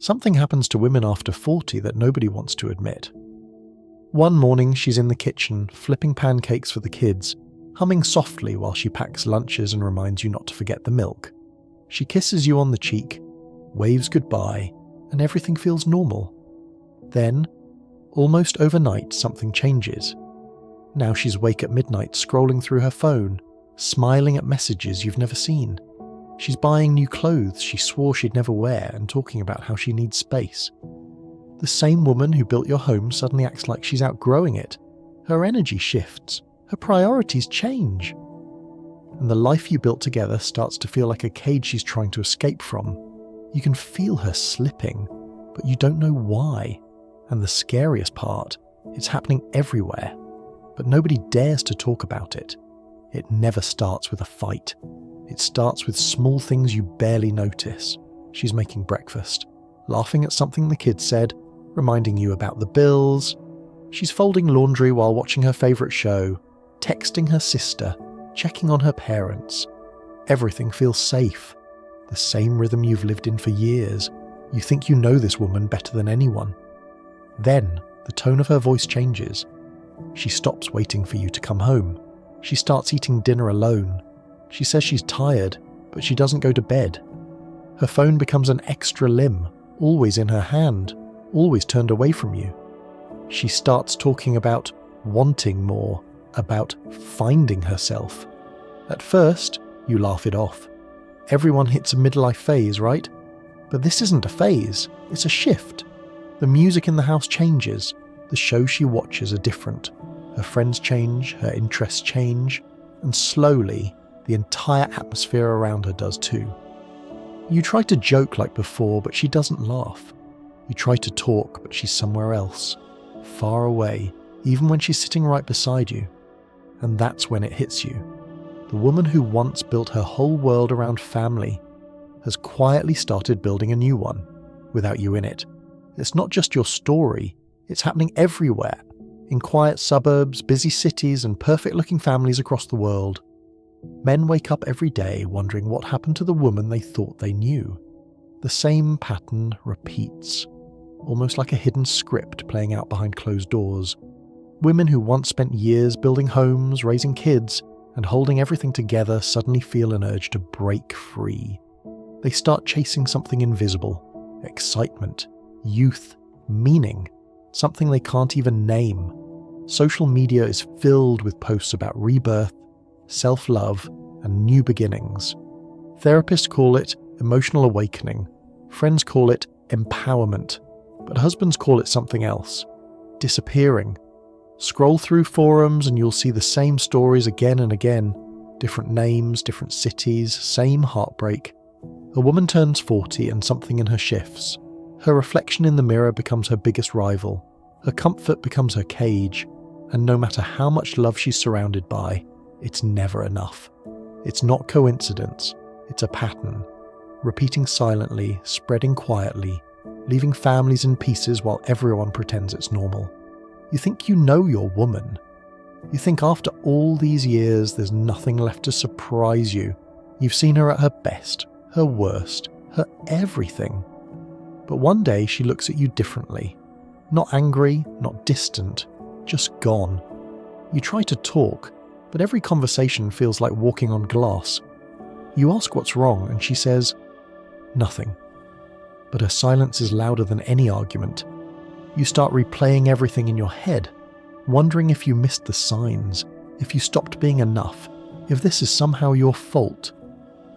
Something happens to women after 40 that nobody wants to admit. One morning she's in the kitchen, flipping pancakes for the kids, humming softly while she packs lunches and reminds you not to forget the milk. She kisses you on the cheek, waves goodbye, and everything feels normal. Then, almost overnight, something changes. Now she's awake at midnight, scrolling through her phone, smiling at messages you've never seen. She's buying new clothes she swore she'd never wear and talking about how she needs space. The same woman who built your home suddenly acts like she's outgrowing it. Her energy shifts. Her priorities change. And the life you built together starts to feel like a cage she's trying to escape from. You can feel her slipping, but you don't know why. And the scariest part, it's happening everywhere. But nobody dares to talk about it. It never starts with a fight. It starts with small things you barely notice. She's making breakfast, laughing at something the kids said, reminding you about the bills. She's folding laundry while watching her favourite show, texting her sister, checking on her parents. Everything feels safe. The same rhythm you've lived in for years. You think you know this woman better than anyone. Then, the tone of her voice changes. She stops waiting for you to come home. She starts eating dinner alone. She says she's tired, but she doesn't go to bed. Her phone becomes an extra limb, always in her hand, always turned away from you. She starts talking about wanting more, about finding herself. At first, you laugh it off. Everyone hits a midlife phase, right? But this isn't a phase, it's a shift. The music in the house changes. The shows she watches are different. Her friends change, her interests change, and slowly, the entire atmosphere around her does too. You try to joke like before, but she doesn't laugh. You try to talk, but she's somewhere else, far away, even when she's sitting right beside you. And that's when it hits you. The woman who once built her whole world around family has quietly started building a new one, without you in it. It's not just your story, it's happening everywhere, in quiet suburbs, busy cities, and perfect-looking families across the world. Men wake up every day wondering what happened to the woman they thought they knew. The same pattern repeats, almost like a hidden script playing out behind closed doors. Women who once spent years building homes, raising kids, and holding everything together suddenly feel an urge to break free. They start chasing something invisible, excitement, youth, meaning, something they can't even name. Social media is filled with posts about rebirth, self-love, and new beginnings. Therapists call it emotional awakening. Friends call it empowerment. But husbands call it something else. Disappearing. Scroll through forums and you'll see the same stories again and again. Different names, different cities, same heartbreak. A woman turns 40 and something in her shifts. Her reflection in the mirror becomes her biggest rival. Her comfort becomes her cage. And no matter how much love she's surrounded by, it's never enough. It's not coincidence. It's a pattern. Repeating silently, spreading quietly, leaving families in pieces while everyone pretends it's normal. You think you know your woman. You think after all these years there's nothing left to surprise you. You've seen her at her best, her worst, her everything. But one day she looks at you differently. Not angry, not distant, just gone. You try to talk, but every conversation feels like walking on glass. You ask what's wrong and she says, nothing. But her silence is louder than any argument. You start replaying everything in your head, wondering if you missed the signs, if you stopped being enough, if this is somehow your fault.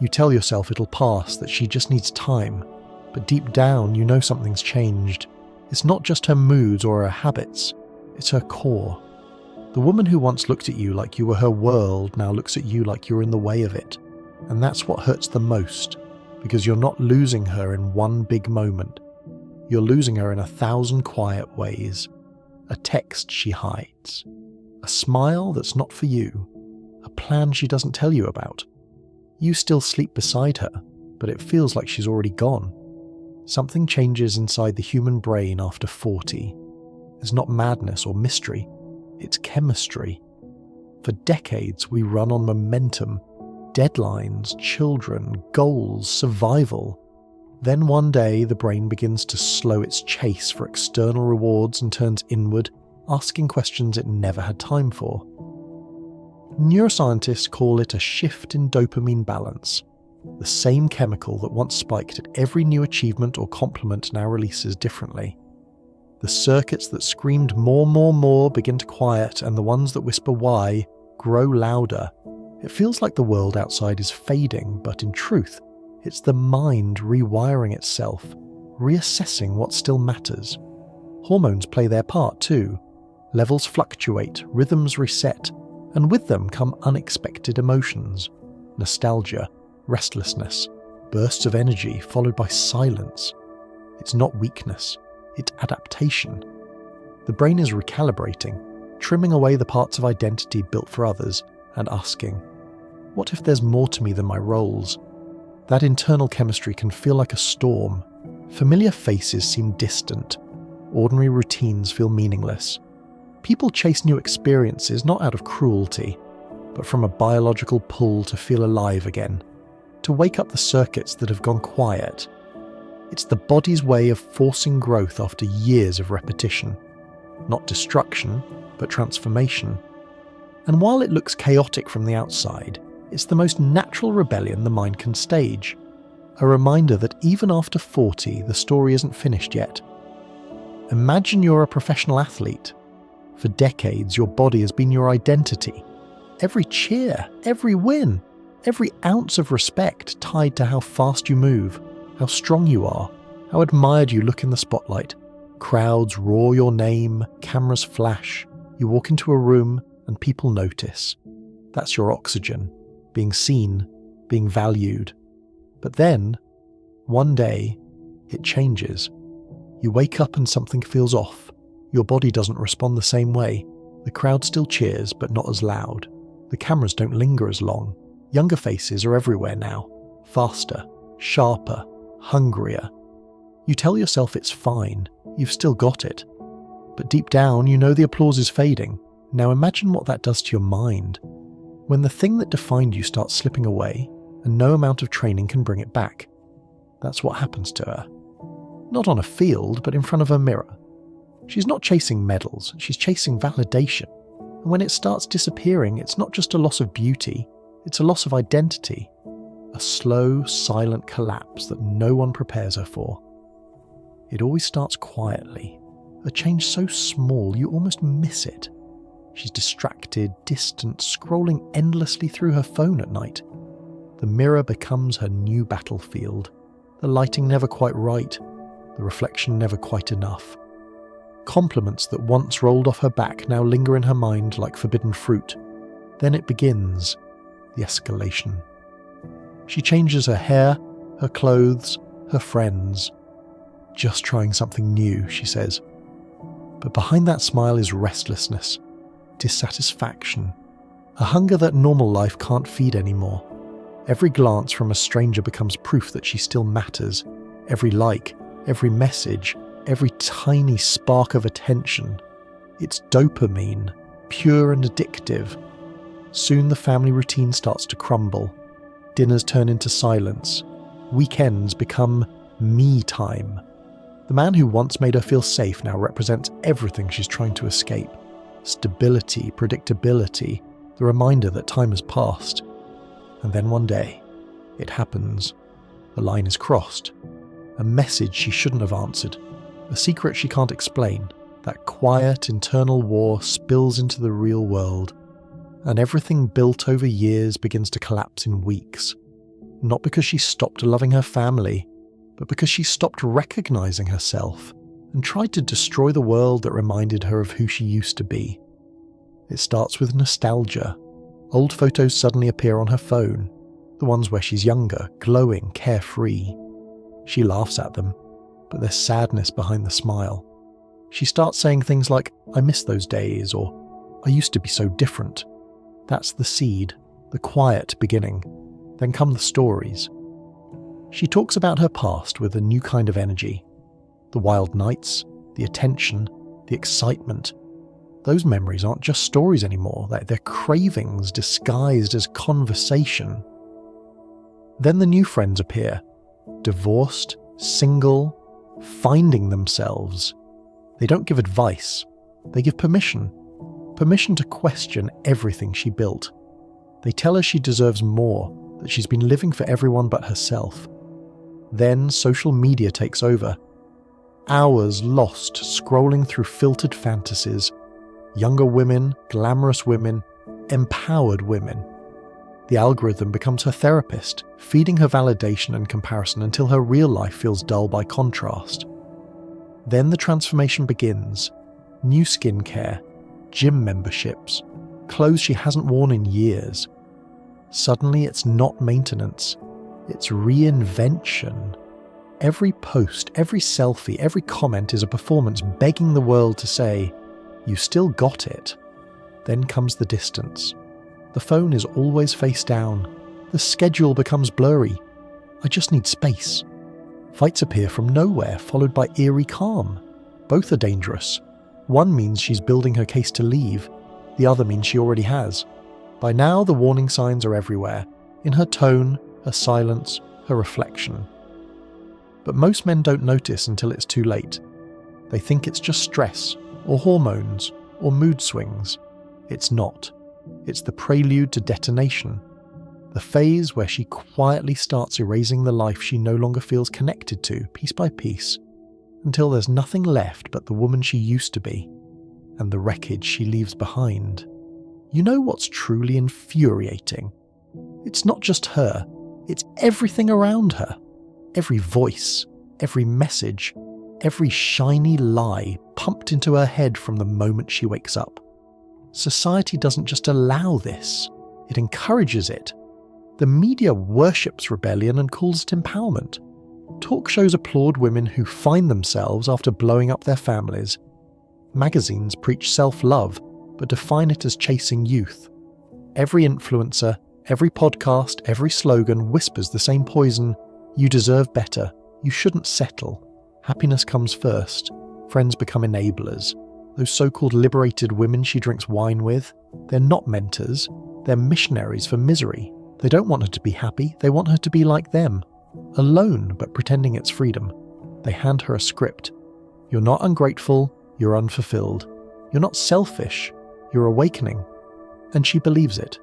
You tell yourself it'll pass, that she just needs time, but deep down you know something's changed. It's not just her moods or her habits, it's her core. The woman who once looked at you like you were her world now looks at you like you're in the way of it. And that's what hurts the most, because you're not losing her in one big moment. You're losing her in 1,000 quiet ways. A text she hides. A smile that's not for you. A plan she doesn't tell you about. You still sleep beside her, but it feels like she's already gone. Something changes inside the human brain after 40. It's not madness or mystery. It's chemistry. For decades we run on momentum, deadlines, children, goals, survival. Then one day, the brain begins to slow its chase for external rewards and turns inward, asking questions it never had time for. Neuroscientists call it a shift in dopamine balance. The same chemical that once spiked at every new achievement or compliment now releases differently. The circuits that screamed more begin to quiet, and the ones that whisper why grow louder. It feels like the world outside is fading, but in truth, it's the mind rewiring itself, reassessing what still matters. Hormones play their part too. Levels fluctuate, rhythms reset, and with them come unexpected emotions. Nostalgia, restlessness, bursts of energy followed by silence. It's not weakness, it's adaptation. The brain is recalibrating, trimming away the parts of identity built for others and asking, what if there's more to me than my roles? That internal chemistry can feel like a storm. Familiar faces seem distant. Ordinary routines feel meaningless. People chase new experiences not out of cruelty, but from a biological pull to feel alive again, to wake up the circuits that have gone quiet. It's the body's way of forcing growth after years of repetition. Not destruction, but transformation. And while it looks chaotic from the outside, it's the most natural rebellion the mind can stage. A reminder that even after 40, the story isn't finished yet. Imagine you're a professional athlete. For decades, your body has been your identity. Every cheer, every win, every ounce of respect tied to how fast you move, how strong you are, how admired you look in the spotlight. Crowds roar your name, cameras flash, you walk into a room and people notice. That's your oxygen, being seen, being valued. But then, one day, it changes. You wake up and something feels off. Your body doesn't respond the same way. The crowd still cheers, but not as loud. The cameras don't linger as long. Younger faces are everywhere now. Faster, sharper, hungrier. You tell yourself it's fine. You've still got it. But deep down, you know the applause is fading. Now imagine what that does to your mind. When the thing that defined you starts slipping away, and no amount of training can bring it back. That's what happens to her. Not on a field, but in front of a mirror. She's not chasing medals, she's chasing validation. And when it starts disappearing, it's not just a loss of beauty, it's a loss of identity. A slow, silent collapse that no one prepares her for. It always starts quietly, a change so small you almost miss it. She's distracted, distant, scrolling endlessly through her phone at night. The mirror becomes her new battlefield. The lighting never quite right, the reflection never quite enough. Compliments that once rolled off her back now linger in her mind like forbidden fruit. Then it begins, the escalation. She changes her hair, her clothes, her friends. Just trying something new, she says. But behind that smile is restlessness, dissatisfaction, a hunger that normal life can't feed anymore. Every glance from a stranger becomes proof that she still matters. Every like, every message, every tiny spark of attention. It's dopamine, pure and addictive. Soon the family routine starts to crumble. Dinners turn into silence. Weekends become me time. The man who once made her feel safe now represents everything she's trying to escape. Stability, predictability, the reminder that time has passed. And then one day, it happens. The line is crossed. A message she shouldn't have answered. A secret she can't explain. That quiet internal war spills into the real world. And everything built over years begins to collapse in weeks. Not because she stopped loving her family, but because she stopped recognizing herself and tried to destroy the world that reminded her of who she used to be. It starts with nostalgia. Old photos suddenly appear on her phone, the ones where she's younger, glowing, carefree. She laughs at them, but there's sadness behind the smile. She starts saying things like, "I miss those days," or "I used to be so different." That's the seed, the quiet beginning. Then come the stories. She talks about her past with a new kind of energy. The wild nights, the attention, the excitement. Those memories aren't just stories anymore, they're cravings disguised as conversation. Then the new friends appear, divorced, single, finding themselves. They don't give advice. They give permission. Permission to question everything she built. They tell her she deserves more, that she's been living for everyone but herself. Then social media takes over. Hours lost scrolling through filtered fantasies. Younger women, glamorous women, empowered women. The algorithm becomes her therapist, feeding her validation and comparison until her real life feels dull by contrast. Then the transformation begins. New skincare, gym memberships, clothes she hasn't worn in years. Suddenly it's not maintenance, it's reinvention. Every post, every selfie, every comment is a performance begging the world to say, "You still got it." Then comes the distance. The phone is always face down. The schedule becomes blurry. I just need space. Fights appear from nowhere, followed by eerie calm. Both are dangerous. One means she's building her case to leave. The other means she already has. By now, the warning signs are everywhere. In her tone, her silence, her reflection. But most men don't notice until it's too late. They think it's just stress, or hormones, or mood swings. It's not. It's the prelude to detonation. The phase where she quietly starts erasing the life she no longer feels connected to, piece by piece, until there's nothing left but the woman she used to be, and the wreckage she leaves behind. You know what's truly infuriating? It's not just her, it's everything around her. Every voice, every message, every shiny lie pumped into her head from the moment she wakes up. Society doesn't just allow this, it encourages it. The media worships rebellion and calls it empowerment. Talk shows applaud women who find themselves after blowing up their families. Magazines preach self-love, but define it as chasing youth. Every influencer, every podcast, every slogan whispers the same poison: you deserve better, you shouldn't settle, happiness comes first, friends become enablers. Those so-called liberated women she drinks wine with, they're not mentors, they're missionaries for misery. They don't want her to be happy, they want her to be like them. Alone, but pretending it's freedom. They hand her a script. You're not ungrateful, you're unfulfilled. You're not selfish, you're awakening. And she believes it.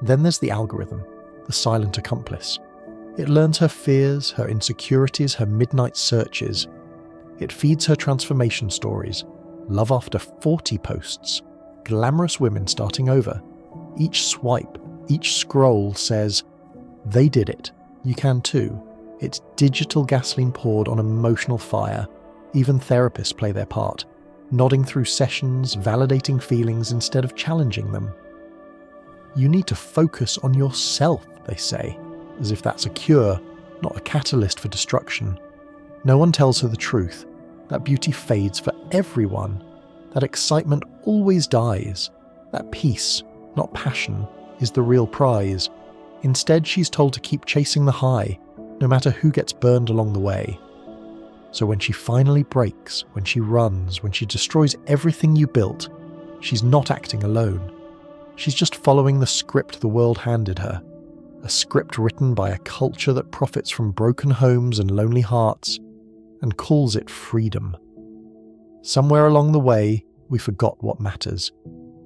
Then there's the algorithm, the silent accomplice. It learns her fears, her insecurities, her midnight searches. It feeds her transformation stories. Love after 40 posts. Glamorous women starting over. Each swipe, each scroll says, "They did it. You can too." It's digital gasoline poured on emotional fire. Even therapists play their part, nodding through sessions, validating feelings instead of challenging them. You need to focus on yourself, they say, as if that's a cure, not a catalyst for destruction. No one tells her the truth. That beauty fades for everyone. That excitement always dies. That peace, not passion, is the real prize. Instead, she's told to keep chasing the high, no matter who gets burned along the way. So when she finally breaks, when she runs, when she destroys everything you built, she's not acting alone. She's just following the script the world handed her. A script written by a culture that profits from broken homes and lonely hearts, and calls it freedom. Somewhere along the way, we forgot what matters.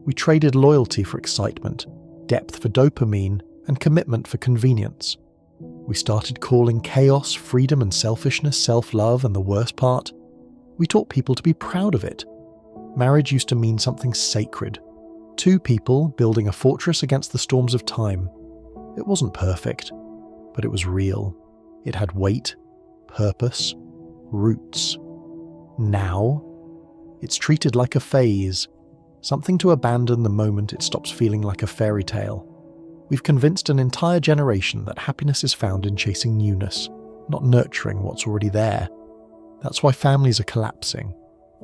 We traded loyalty for excitement, depth for dopamine, and commitment for convenience. We started calling chaos, freedom and selfishness self-love, and the worst part, we taught people to be proud of it. Marriage used to mean something sacred. Two people building a fortress against the storms of time. It wasn't perfect, but it was real. It had weight, purpose, roots. Now, it's treated like a phase, something to abandon the moment it stops feeling like a fairy tale. We've convinced an entire generation that happiness is found in chasing newness, not nurturing what's already there. That's why families are collapsing.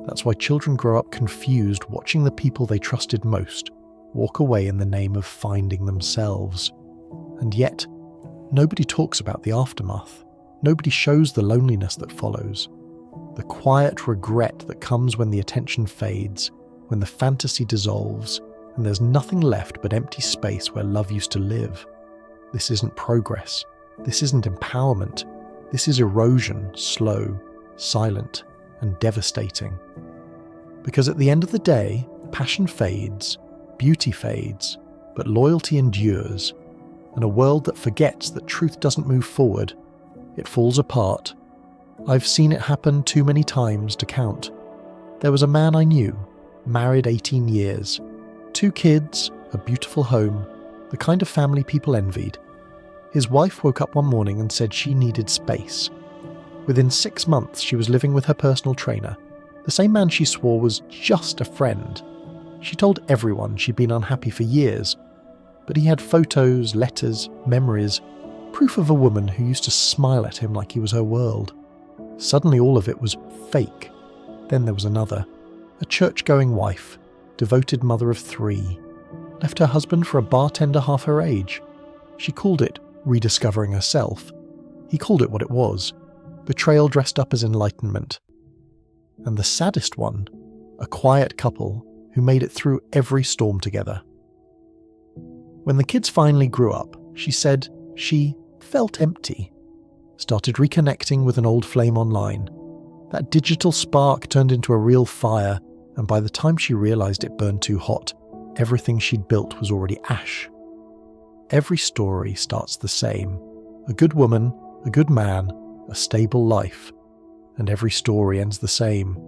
That's why children grow up confused, watching the people they trusted most walk away in the name of finding themselves. And yet, nobody talks about the aftermath. Nobody shows the loneliness that follows. The quiet regret that comes when the attention fades, when the fantasy dissolves, and there's nothing left but empty space where love used to live. This isn't progress. This isn't empowerment. This is erosion, slow, silent, and devastating. Because at the end of the day, passion fades, beauty fades, but loyalty endures, and a world that forgets that truth doesn't move forward, it falls apart. I've seen it happen too many times to count. There was a man I knew, married 18 years, 2 kids, a beautiful home, the kind of family people envied. His wife woke up one morning and said she needed space. Within 6 months, she was living with her personal trainer, the same man she swore was just a friend. She told everyone she'd been unhappy for years, but he had photos, letters, memories, proof of a woman who used to smile at him like he was her world. Suddenly all of it was fake. Then there was another, a church-going wife, devoted mother of 3, left her husband for a bartender half her age. She called it rediscovering herself. He called it what it was, betrayal dressed up as enlightenment. And the saddest one, a quiet couple who made it through every storm together. When the kids finally grew up, she said she felt empty, started reconnecting with an old flame online. That digital spark turned into a real fire, and by the time she realized it burned too hot, everything she'd built was already ash. Every story starts the same. A good woman, a good man, a stable life. And every story ends the same.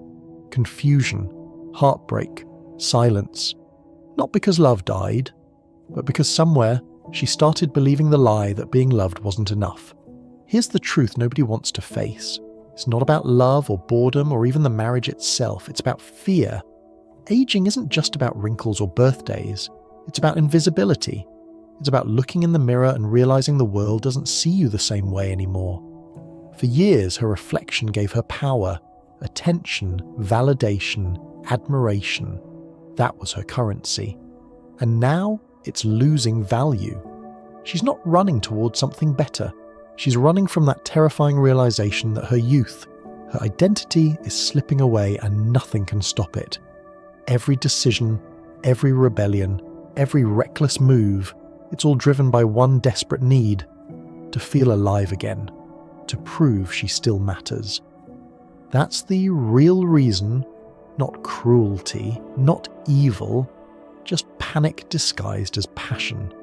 Confusion, heartbreak, silence. Not because love died, but because somewhere she started believing the lie that being loved wasn't enough. Here's the truth nobody wants to face. It's not about love or boredom or even the marriage itself. It's about fear. Aging isn't just about wrinkles or birthdays. It's about invisibility. It's about looking in the mirror and realizing the world doesn't see you the same way anymore. For years, her reflection gave her power, attention, validation, admiration. That was her currency. And now it's losing value. She's not running towards something better. She's running from that terrifying realization that her youth, her identity is slipping away and nothing can stop it. Every decision, every rebellion, every reckless move, it's all driven by one desperate need: to feel alive again, to prove she still matters. That's the real reason, not cruelty, not evil, just panic disguised as passion.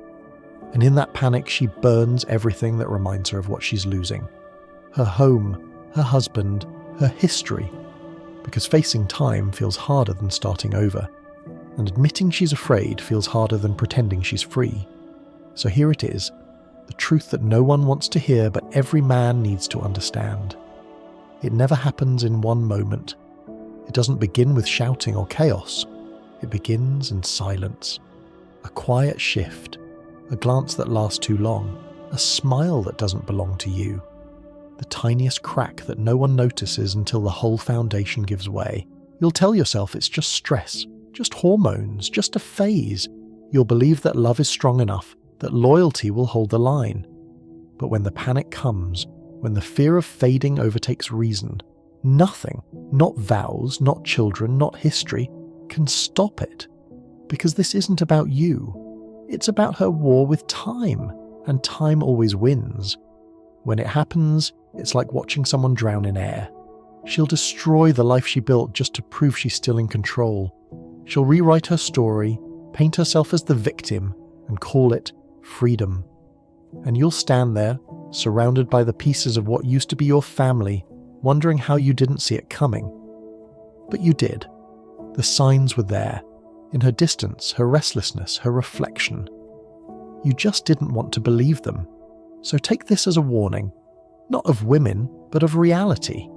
And in that panic, she burns everything that reminds her of what she's losing. Her home, her husband, her history. Because facing time feels harder than starting over. And admitting she's afraid feels harder than pretending she's free. So here it is, the truth that no one wants to hear but every man needs to understand. It never happens in one moment. It doesn't begin with shouting or chaos. It begins in silence. A quiet shift, a glance that lasts too long, a smile that doesn't belong to you. The tiniest crack that no one notices until the whole foundation gives way. You'll tell yourself it's just stress, just hormones, just a phase. You'll believe that love is strong enough, that loyalty will hold the line. But when the panic comes, when the fear of fading overtakes reason, nothing, not vows, not children, not history, can stop it. Because this isn't about you. It's about her war with time, and time always wins. When it happens, it's like watching someone drown in air. She'll destroy the life she built just to prove she's still in control. She'll rewrite her story, paint herself as the victim, and call it freedom. And you'll stand there, surrounded by the pieces of what used to be your family, wondering how you didn't see it coming. But you did. The signs were there, in her distance, her restlessness, her reflection. You just didn't want to believe them. So take this as a warning, not of women, but of reality,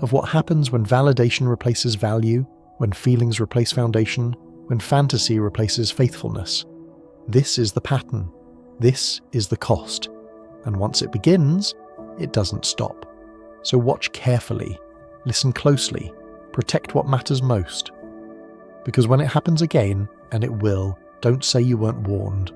of what happens when validation replaces value, when feelings replace foundation, when fantasy replaces faithfulness. This is the pattern. This is the cost. And once it begins, it doesn't stop. So watch carefully, listen closely, protect what matters most. Because when it happens again, and it will, don't say you weren't warned.